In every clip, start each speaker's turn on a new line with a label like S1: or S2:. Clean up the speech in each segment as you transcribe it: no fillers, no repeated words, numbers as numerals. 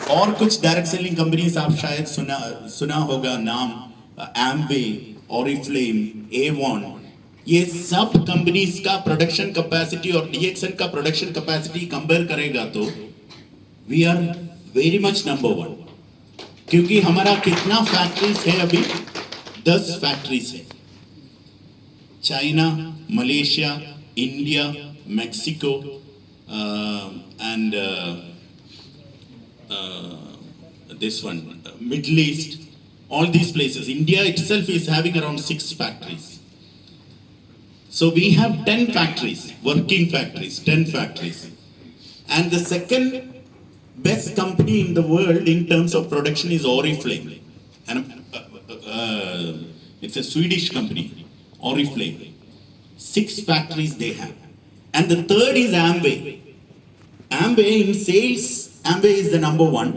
S1: और कुछ direct selling companies आप शायद सुना होगा नाम, एम्वे, ओरिफ्लेम, एवॉन। ये सब कंपनीज का प्रोडक्शन कैपेसिटी और डीएक्सएन का प्रोडक्शन कैपेसिटी कंपेयर करेगा तो we are very much number one. क्योंकि हमारा कितना फैक्ट्रीज है अभी? 10 फैक्ट्रीज है। China, Malaysia, India, Mexico and this one, Middle East, all these places. India itself is having around 6 factories. So we have 10 factories, working factories, 10 factories. And the second best company in the world in terms of production is Oriflame. And it's a Swedish company, Oriflame. 6 factories they have. And the third is Amway. Amway in sales, Amway is the number one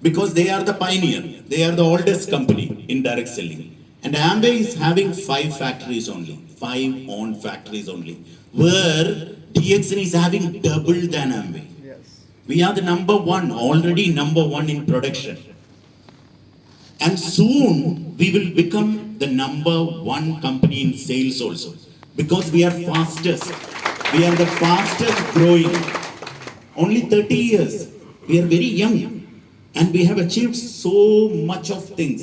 S1: because they are the pioneer. They are the oldest company in direct selling. And Amway is having 5 factories only, 5 own factories only, where DXN is having double than Amway. Yes. We are the number one, already number one in production. And soon we will become the number one company in sales also because we are fastest. We are the fastest growing. Only 30 years. We are very young and we have achieved so much of things.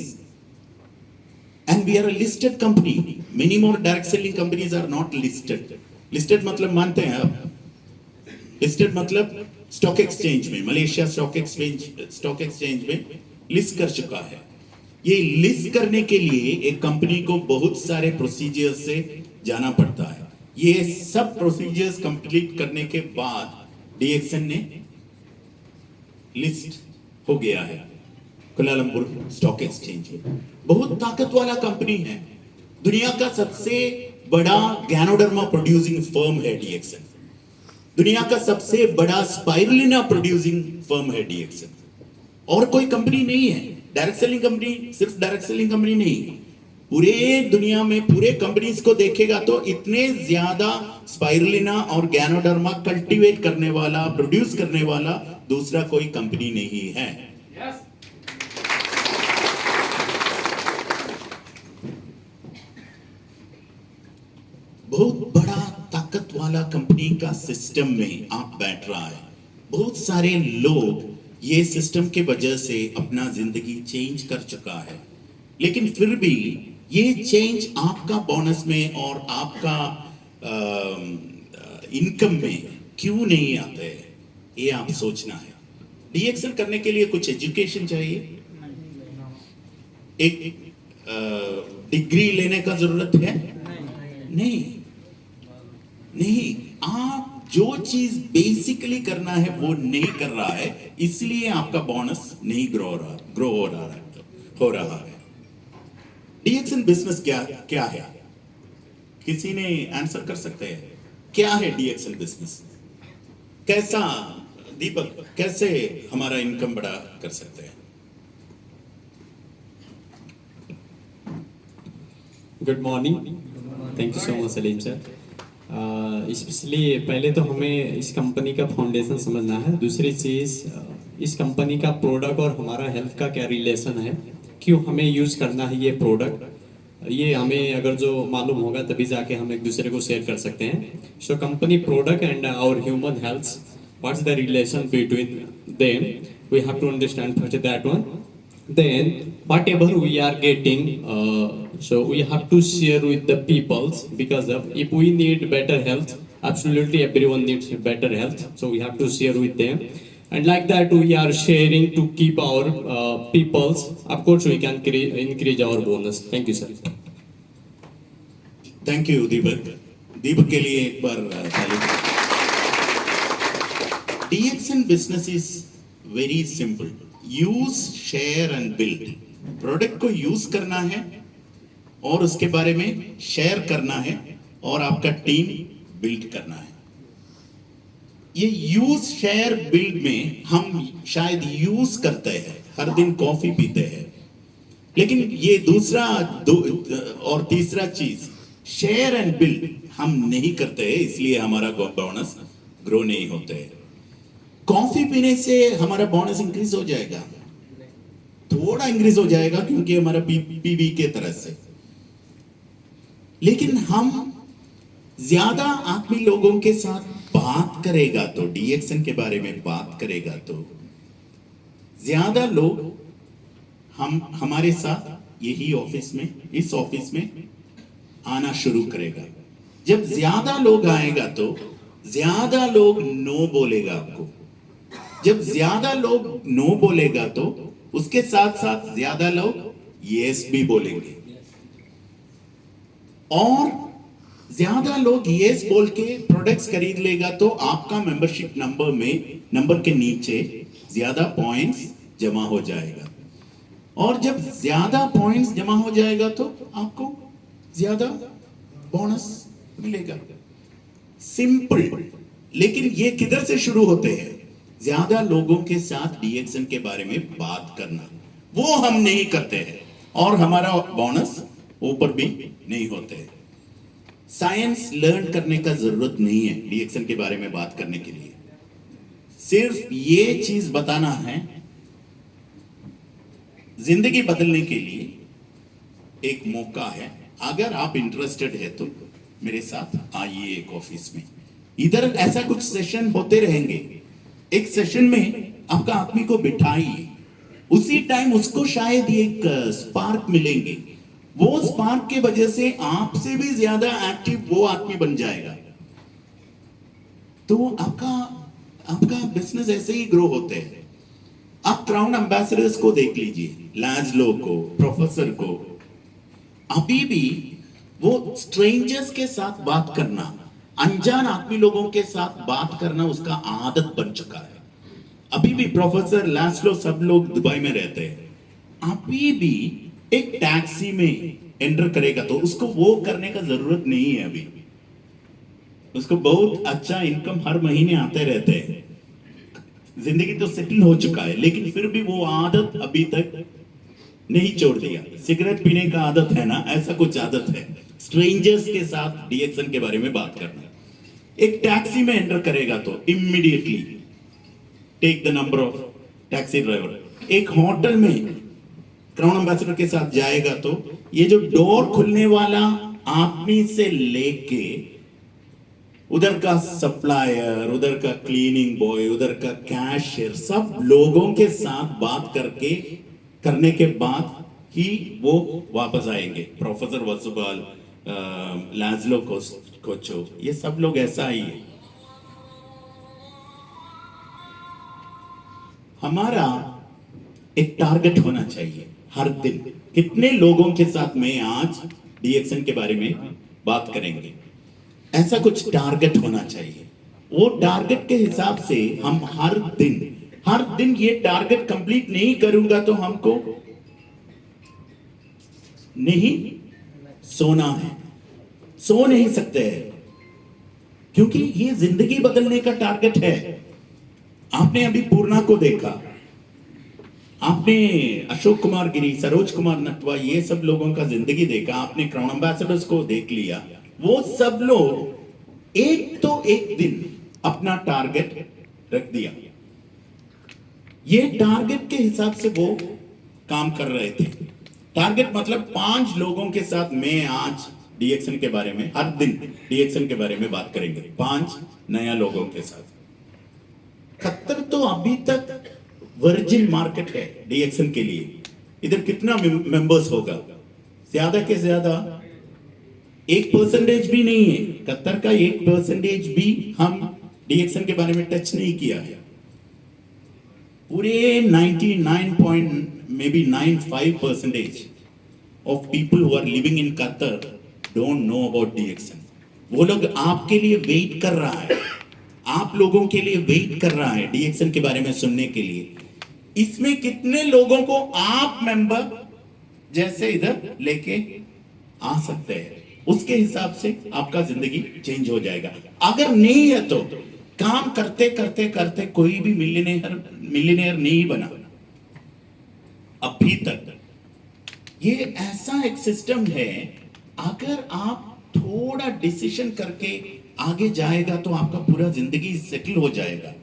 S1: And we are a listed company. Many more direct selling companies are not listed. Listed मतलब मानते हैं आप? Listed मतलब stock exchange में, Malaysia stock exchange में list कर चुका है। ये लिस्ट करने के लिए एक कंपनी को बहुत सारे प्रोसीजर्स से जाना पड़ता है। ये सब प्रोसीजर्स कंप्लीट करने के बाद डीएक्सएन ने लिस्ट हो गया है कुलालंपुर स्टॉक एक्सचेंज में। बहुत ताकत वाला कंपनी है। दुनिया का सबसे बड़ा गैनोडर्मा प्रोड्यूसिंग फर्म है डीएक्सएन। दुनिया का सबसे बड़ा स्पाइरुलिना प्रोड्यूसिंग फर्म है डीएक्सएन। और कोई कंपनी नहीं है डायरेक्ट सेलिंग कंपनी, सिर्फ डायरेक्ट सेलिंग कंपनी नहीं, पूरे दुनिया में पूरे कंपनीज को देखेगा तो इतने ज्यादा स्पाइरुलिना और गैनोडर्मा कल्टीवेट करने वाला, प्रोड्यूस करने वाला दूसरा कोई कंपनी नहीं है। yes. बहुत बड़ा ताकत वाला कंपनी का सिस्टम में आप बैठ रहा है। बहुत सारे लोग ये सिस्टम के वजह से अपना जिंदगी चेंज कर चुका है, लेकिन फिर भी ये चेंज आपका बोनस में और आपका इनकम में क्यों नहीं आते हैं, ये आप सोचना है। डीएक्सएल करने के लिए कुछ एजुकेशन चाहिए, एक डिग्री लेने का जरूरत है? नहीं। आप जो चीज बेसिकली करना है वो नहीं कर रहा है, इसलिए आपका बोनस नहीं ग्रो हो रहा है। डीएक्सएन बिजनेस क्या है? किसी ने आंसर कर सकते हैं? क्या है डीएक्सएन बिजनेस? कैसा, दीपक, कैसे हमारा इनकम बढ़ा कर सकते हैं?
S2: Good morning, thank you so much Salim sir. Specially पहले तो हमें इस कंपनी का फाउंडेशन समझना है। दूसरी चीज़, इस कंपनी का प्रोडक्ट और हमारा हेल्थ का क्या रिलेशन है, क्यों हमें यूज़ करना है ये प्रोडक्ट, ये हमें अगर जो मालूम होगा तभी जाके हम एक दूसरे को शेयर कर सकते हैं। So company product and our human health, what's the relation between them, we have to understand first that one. Then whatever we are getting, so we have to share with the peoples, because if we need better health, absolutely everyone needs better health, so we have to share with them, and like that we are sharing to keep our peoples, of course we can increase our bonus. Thank you sir.
S1: Thank you Deepak के लिए एक बार ताली। DXN business is very simple, use, share and build. Product को use करना है और उसके बारे में शेयर करना है और आपका टीम बिल्ड करना है। ये यूज, शेयर, बिल्ड में हम शायद यूज करते हैं, हर दिन कॉफी पीते हैं, लेकिन ये दूसरा और तीसरा चीज शेयर एंड बिल्ड हम नहीं करते हैं, इसलिए हमारा बोनस ग्रो नहीं होते हैं। कॉफी पीने से हमारा बोनस इंक्रीज हो जाएगा, थोड़ा इंक्रीज हो जाएगा क्योंकि हमारा पीवी के तरह से, लेकिन हम ज्यादा आदमी लोगों के साथ बात करेगा तो, डीएक्सन के बारे में बात करेगा तो ज्यादा लोग हमारे साथ यही ऑफिस में, इस ऑफिस में आना शुरू करेगा। जब ज्यादा लोग आएगा तो ज्यादा लोग नो बोलेगा आपको, जब ज्यादा लोग नो बोलेगा तो उसके साथ साथ ज्यादा लोग यस भी बोलेंगे, और ज्यादा लोग यस बोल के प्रोडक्ट्स खरीद लेगा तो आपका मेंबरशिप नंबर के नीचे ज्यादा पॉइंट्स जमा हो जाएगा, और जब ज्यादा पॉइंट्स जमा हो जाएगा तो आपको ज्यादा बोनस मिलेगा। सिंपल। लेकिन ये किधर से शुरू होते हैं? ज्यादा लोगों के साथ डीएक्सन के बारे में बात करना, वो हम नहीं करते हैं और हमारा बोनस ऊपर भी नहीं होते हैं। साइंस लर्न करने का जरूरत नहीं है डीएक्सन के बारे में बात करने के लिए, सिर्फ ये चीज बताना है, जिंदगी बदलने के लिए एक मौका है। अगर आप इंटरेस्टेड है तो मेरे साथ आइए एक ऑफिस में, इधर ऐसा कुछ सेशन होते रहेंगे। एक सेशन में आपका आदमी को बिठाइए, उसी टाइम उसको शायद एक स्पार्क मिलेंगे, वो स्पार्क के वजह से आपसे भी ज्यादा एक्टिव वो आदमी बन जाएगा, तो आपका बिजनेस ऐसे ही ग्रो होते हैं। आप क्राउन एम्बेसडर्स को देख लीजिए, लाजलो को, प्रोफेसर को, अभी भी वो स्ट्रेंजर्स के साथ बात करना, अनजान आदमी लोगों के साथ बात करना उसका आदत बन चुका है। अभी भी प्रोफेसर लाजलो सब लोग दुबई में रहते हैं, अभी भी एक टैक्सी में एंटर करेगा तो उसको वो करने का जरूरत नहीं है, अभी उसको बहुत अच्छा इनकम हर महीने आते रहते हैं, जिंदगी तो सेटल हो चुका है, लेकिन फिर भी वो आदत अभी तक नहीं छोड़ दिया। सिगरेट पीने का आदत है ना, ऐसा कुछ आदत है स्ट्रेंजर्स के साथ डीएक्सन के बारे में बात करना। एक टैक्सी में एंटर करेगा तो immediately take the number of taxi driver. एक होटल में क्राउन एम्बेसडर के साथ जाएगा तो ये जो डोर खुलने वाला आदमी से लेके उधर का सप्लायर, उधर का क्लीनिंग बॉय, उधर का कैशियर, सब लोगों के साथ बात करने के बाद ही वो वापस आएंगे। प्रोफेसर वसुबाल, लाजलो कोचो, ये सब लोग ऐसा ही है। हमारा एक टारगेट होना चाहिए हर दिन, कितने लोगों के साथ मैं आज डीएक्सन के बारे में बात करेंगे, ऐसा कुछ टारगेट होना चाहिए। वो टारगेट के हिसाब से हम हर दिन ये टारगेट कंप्लीट नहीं करूंगा तो हमको नहीं सोना है, सो नहीं सकते हैं, क्योंकि ये जिंदगी बदलने का टारगेट है। आपने अभी पूर्णा को देखा, आपने अशोक कुमार गिरी, सरोज कुमार नटवा, ये सब लोगों का जिंदगी देखा, आपने क्राउन एम्बेसडर्स को देख लिया, वो सब लोग एक दिन अपना टारगेट रख दिया, ये टारगेट के हिसाब से वो काम कर रहे थे। टारगेट मतलब 5 लोगों के साथ मैं आज डीएक्सन के बारे में, हर दिन डीएक्सन के बारे में बात करेंगे, 5 नया लोगों के साथ। कतर तो अभी तक वर्जिन मार्केट है डीएक्सन के लिए, इधर कितना मेंबर्स होगा? ज्यादा के ज्यादा 1% भी नहीं है, कतर का 1% भी हम डीएक्सन के बारे में टच नहीं किया है। पूरे 99.95% of people who are living in Qatar don't know about DXN. वो लोग आपके लिए वेट कर रहा है, आप लोगों के लिए वेट कर रहा है डीएक्सन के बारे में सुनने के लिए। इसमें कितने लोगों को आप मेंबर जैसे इधर लेके आ सकते हैं, उसके हिसाब से आपका जिंदगी चेंज हो जाएगा। अगर नहीं है तो काम करते करते करते कोई भी मिलियनेयर नहीं बना अभी तक। ये ऐसा एक सिस्टम है, अगर आप थोड़ा डिसीजन करके आगे जाएगा तो आपका पूरा जिंदगी सेटल हो जाएगा।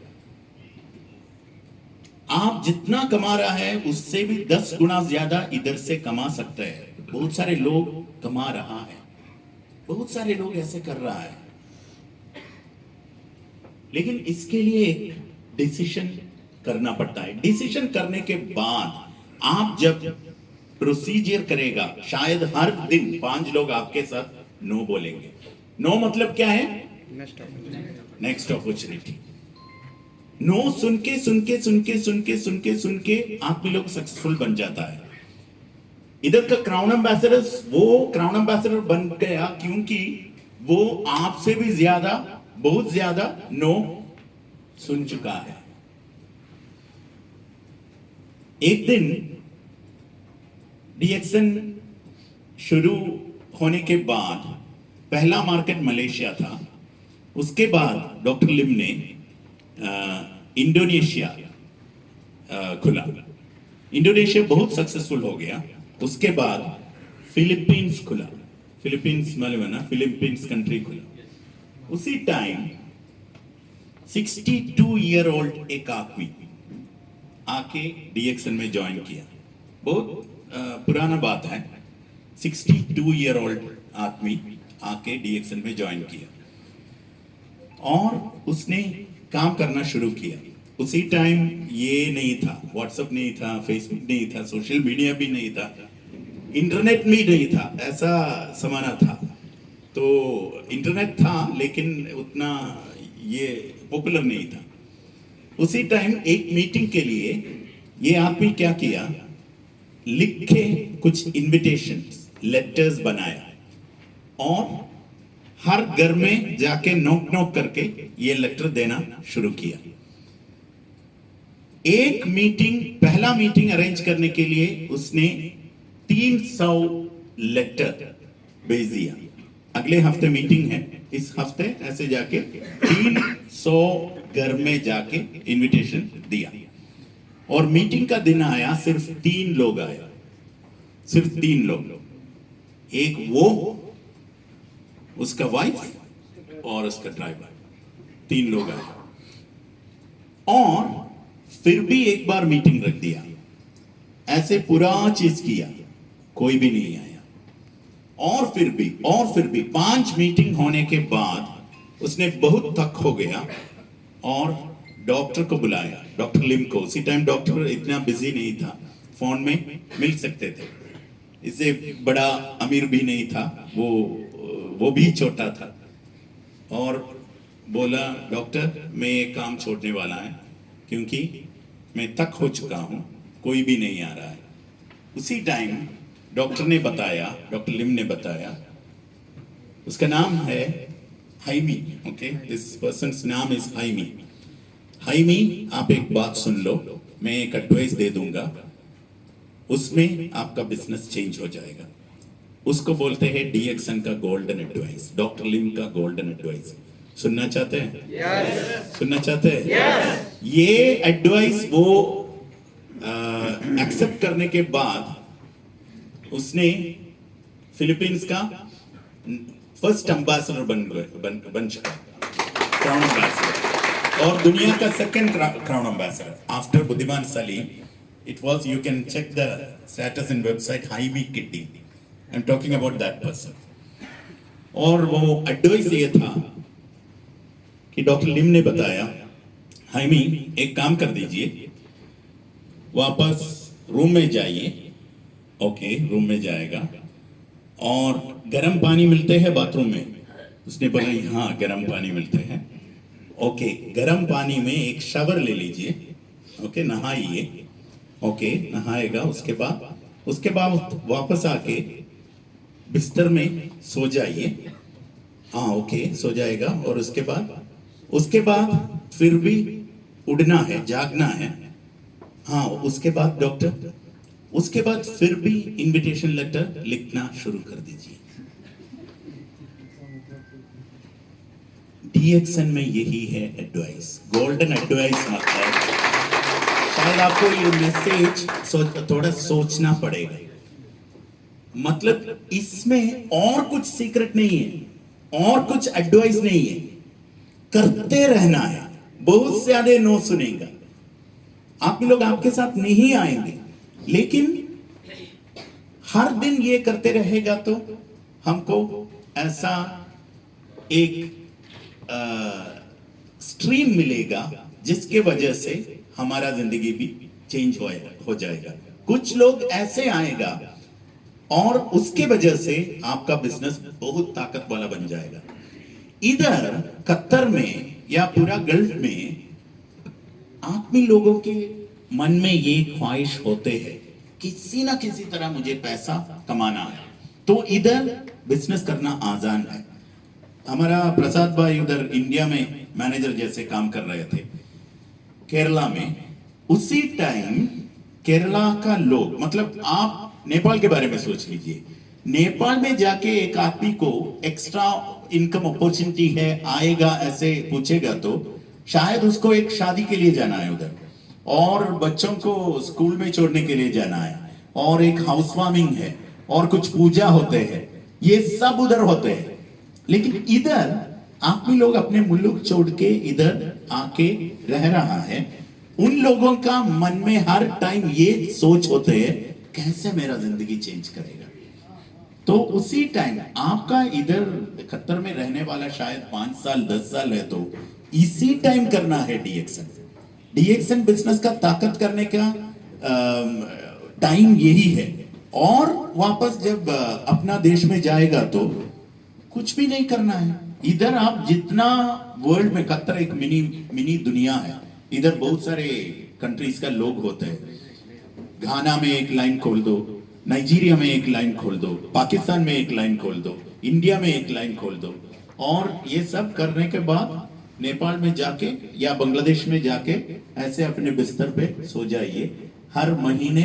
S1: आप जितना कमा रहा है उससे भी 10 गुना ज्यादा इधर से कमा सकते हैं। बहुत सारे लोग कमा रहा है, बहुत सारे लोग ऐसे कर रहा है, लेकिन इसके लिए एक डिसीजन करना पड़ता है। डिसीजन करने के बाद आप जब प्रोसीजर करेगा, शायद हर दिन 5 लोग आपके साथ नो बोलेंगे। नो मतलब क्या है? Next opportunity. नो सुन के सुन के सुन के सुन के सुन के सुन के आदमी लोग सक्सेसफुल बन जाता है। इधर का क्राउन एम्बेसडर, वो क्राउन एम्बेसडर बन गया क्योंकि वो आपसे भी ज्यादा, बहुत ज्यादा नो सुन चुका है। एक दिन डीएक्सन शुरू होने के बाद पहला मार्केट मलेशिया था। उसके बाद डॉक्टर लिम ने इंडोनेशिया खुला। इंडोनेशिया बहुत सक्सेसफुल हो गया। उसके बाद फिलीपींस खुला। फिलीपींस मालूम है ना, फिलीपींस कंट्री खुला। उसी टाइम 62 ईयर ओल्ड एक आदमी आके डीएक्सन में ज्वाइन किया। बहुत पुराना बात है। 62 ईयर ओल्ड आदमी आके डीएक्सन में ज्वाइन किया और उसने काम करना शुरू किया। उसी टाइम ये नहीं था, व्हाट्सएप नहीं था, फेसबुक नहीं था, सोशल मीडिया भी नहीं था, इंटरनेट भी नहीं था, ऐसा जमाना था। तो इंटरनेट था लेकिन उतना ये पॉपुलर नहीं था। उसी टाइम एक मीटिंग के लिए ये आदमी क्या किया, लिख के कुछ इनविटेशन लेटर्स बनाया और हर घर में जाके नोक नोक करके ये लेटर देना शुरू किया। एक मीटिंग, पहला मीटिंग अरेंज करने के लिए उसने 300 लेटर भेज दिया। अगले हफ्ते मीटिंग है, इस हफ्ते ऐसे जाके 300 घर में जाके इनविटेशन दिया। और मीटिंग का दिन आया, सिर्फ 3 लोग आए, सिर्फ 3 लोग। एक वो, उसका वाइफ और उसका ड्राइवर, 3 लोग आए। और फिर भी एक बार मीटिंग रख दिया, ऐसे पूरा चीज किया, कोई भी नहीं आया। और फिर भी 5 मीटिंग होने के बाद उसने बहुत थक हो गया और डॉक्टर को बुलाया, डॉक्टर लिम को। उसी टाइम डॉक्टर इतना बिजी नहीं था, फोन में मिल सकते थे। इससे बड़ा अमीर भी नहीं था, वो भी छोटा था। और बोला, डॉक्टर मैं ये काम छोड़ने वाला है क्योंकि मैं थक हो चुका हूं, कोई भी नहीं आ रहा है। उसी टाइम डॉक्टर ने बताया, डॉक्टर लिम ने बताया, उसका नाम है हाइमी। ओके, दिस पर्सन्स नाम इज हाइमी। हाइमी, आप एक बात सुन लो, मैं एक एडवाइस दे दूंगा, उसमें आपका बिजनेस चेंज हो जाएगा। उसको बोलते हैं डीएक्सन का गोल्डन एडवाइस, डॉक्टर लिम का गोल्डन एडवाइस। सुनना चाहते हैं? yes. सुनना चाहते हैं? yes. ये एडवाइस वो एक्सेप्ट करने के बाद उसने फिलीपींस का फर्स्ट एम्बेसडर बन चुका, क्राउन एम्बेसडर, और दुनिया का सेकंड क्राउन एम्बेसडर आफ्टर बुद्धिमान Salim. It was, you can check the status in website Jaime Kitty. I'm talking about that person. और वो एडवाइस ये था कि डॉक्टर लिम ने बताया, हाइमी एक काम कर दीजिए, वापस रूम में जाइए। ओके, रूम में जाएगा और गर्म पानी मिलते हैं बाथरूम में। उसने बोला हाँ गर्म पानी मिलते हैं। ओके, गर्म पानी में एक शावर ले लीजिए। ओके, नहाइए। ओके, नहाएगा। उसके बाद वापस आके बिस्तर में सो जाइए। हाँ ओके, सो जाएगा। और उसके बाद फिर भी उड़ना है, जागना है। हाँ, उसके बाद डॉक्टर, उसके बाद फिर भी इनविटेशन लेटर लिखना शुरू कर दीजिए। डीएक्सन में यही है एडवाइस, गोल्डन एडवाइस। मतलब शायद आपको ये मैसेज थोड़ा सोचना पड़ेगा। मतलब इसमें और कुछ सीक्रेट नहीं है, और कुछ एडवाइस नहीं है, करते रहना है। बहुत ज्यादा नो सुनेगा, आप लोग आपके साथ नहीं आएंगे, लेकिन हर दिन ये करते रहेगा तो हमको ऐसा एक स्ट्रीम मिलेगा जिसके वजह से हमारा जिंदगी भी चेंज हो जाएगा। कुछ लोग ऐसे आएगा और उसके वजह से आपका बिजनेस बहुत ताकत वाला बन जाएगा। इधर कतर में या पूरा गल्फ में आदमी लोगों के मन में ये ख्वाहिश होते हैं किसी ना किसी तरह मुझे पैसा कमाना है, तो इधर बिजनेस करना आसान है। हमारा प्रसाद भाई उधर इंडिया में मैनेजर जैसे काम कर रहे थे केरला में, उसी टाइम केरला का लोग, मतलब आप नेपाल के बारे में सोच लीजिए, नेपाल में जाके एक आदमी को एक्स्ट्रा इनकम अपॉर्चुनिटी है आएगा ऐसे पूछेगा तो शायद उसको एक शादी के लिए जाना है उधर, और बच्चों को स्कूल में छोड़ने के लिए जाना है, और एक हाउस वार्मिंग है, और कुछ पूजा होते हैं, ये सब उधर होते हैं। लेकिन इधर आदमी लोग अपने मुल्क छोड़ के इधर आके रह रहा है, उन लोगों का मन में हर टाइम ये सोच होते है कैसे मेरा जिंदगी चेंज करेगा। तो उसी टाइम आपका इधर कतर में रहने वाला शायद 5 साल 10 साल है, तो इसी टाइम करना है डीएक्सन। डीएक्सन बिजनेस का ताकत करने का टाइम यही है। और वापस जब अपना देश में जाएगा तो कुछ भी नहीं करना है। इधर आप जितना वर्ल्ड में, कतर एक मिनी दुनिया है, इधर बहुत सारे कंट्रीज का लोग होते हैं। घाना में एक लाइन खोल दो, नाइजीरिया में एक लाइन खोल दो, पाकिस्तान में एक लाइन खोल दो, इंडिया में एक लाइन खोल दो, और ये सब करने के बाद नेपाल में जाके या बांग्लादेश में जाके ऐसे अपने बिस्तर पे सो जाइए। हर महीने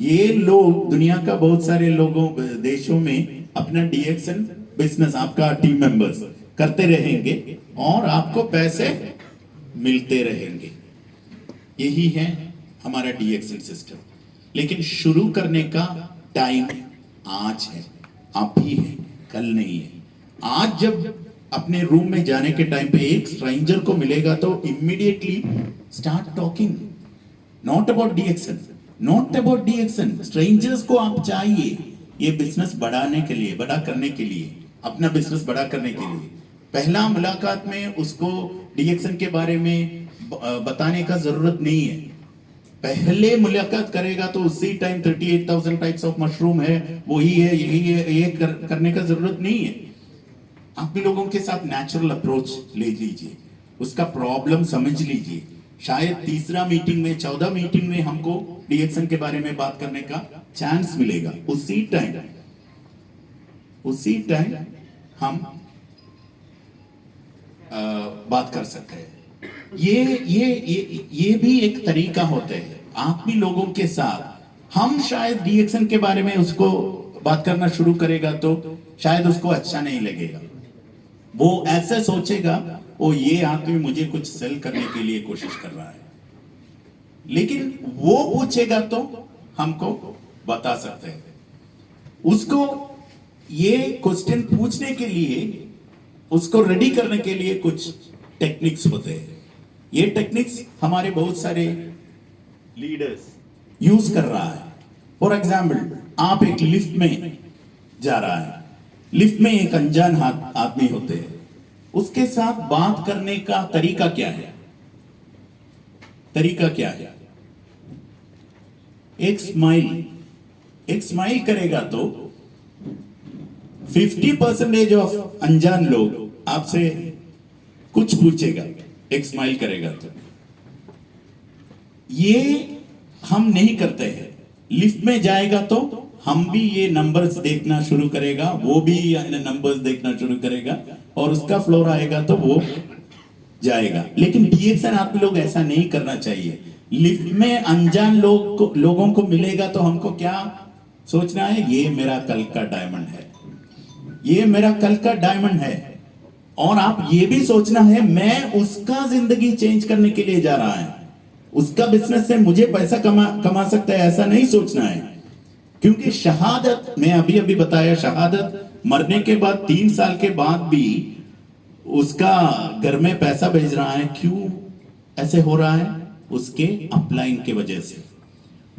S1: ये लोग, दुनिया का बहुत सारे लोगों देशों में अपना डीएक्सन बिजनेस, आपका टीम मेंबर्स करते रहेंगे और आपको पैसे मिलते रहेंगे। यही है हमारा डीएक्सन सिस्टम। लेकिन शुरू करने का टाइम आज है, अभी है, कल नहीं है। आज जब अपने रूम में जाने के टाइम पे एक स्ट्रेंजर को मिलेगा तो immediately start talking, not about DXN, not about DXN. Strangers को आप चाहिए ये बिजनेस बढ़ाने के लिए, बड़ा करने के लिए, अपना बिजनेस बड़ा करने के लिए। पहला मुलाकात में उसको डीएक्सन के बारे में बताने का जरूरत नहीं है। पहले मुलाकात करेगा तो उसी टाइम 38,000 टाइप्स ऑफ मशरूम है, वही है, यही है, ये करने का जरूरत नहीं है। आप भी लोगों के साथ नेचुरल अप्रोच ले लीजिए, उसका प्रॉब्लम समझ लीजिए। शायद तीसरा मीटिंग में, 14 मीटिंग में हमको डीएक्सन के बारे में बात करने का चांस मिलेगा। उसी टाइम हम बात कर सकते हैं। ये भी एक तरीका होता है। आप भी लोगों के साथ हम शायद डीएक्सन के बारे में उसको बात करना शुरू करेगा तो शायद उसको अच्छा नहीं लगेगा। वो ऐसे सोचेगा, ओ ये आदमी मुझे कुछ सेल करने के लिए कोशिश कर रहा है। लेकिन वो पूछेगा तो हमको बता सकते हैं। उसको ये क्वेश्चन पूछने के लिए, उसको रेडी करने के लिए कुछ टेक्निक्स होते हैं। ये टेक्निक्स हमारे बहुत सारे लीडर्स यूज कर रहा है। फॉर एग्जाम्पल, आप एक लिफ्ट में जा रहा है, लिफ्ट में एक अनजान आदमी होते हैं, उसके साथ बात करने का तरीका क्या है? तरीका क्या है? एक स्माइल करेगा तो 50% ऑफ अनजान लोग आपसे कुछ पूछेगा, एक स्माइल करेगा तो। ये हम नहीं करते हैं। लिफ्ट में जाएगा तो हम भी ये नंबर्स देखना शुरू करेगा, वो भी नंबर्स देखना शुरू करेगा, और उसका फ्लोर आएगा तो वो जाएगा। लेकिन डीएक्सन आप लोग ऐसा नहीं करना चाहिए। लिफ्ट में अनजान लोगों को मिलेगा तो हमको क्या सोचना है? ये मेरा कल का डायमंड है, ये मेरा कल का डायमंड है। और आप ये भी सोचना है, मैं उसका जिंदगी चेंज करने के लिए जा रहा है, उसका बिजनेस से मुझे पैसा कमा सकता है, ऐसा नहीं सोचना है। क्योंकि शहादत, मैं अभी बताया, शहादत मरने के बाद 3 साल के बाद भी उसका घर में पैसा भेज रहा है। क्यों ऐसे हो रहा है? उसके अपलाइन के वजह से।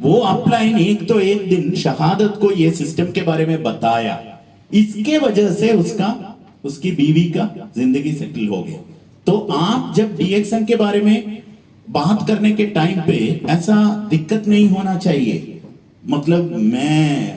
S1: वो अपलाइन एक तो एक दिन शहादत को ये सिस्टम के बारे में बताया, इसके वजह से उसकी बीवी का जिंदगी सेटल हो गया। तो आप जब डीएक्सएन के बारे में बात करने के टाइम पे ऐसा दिक्कत नहीं होना चाहिए। मतलब मैं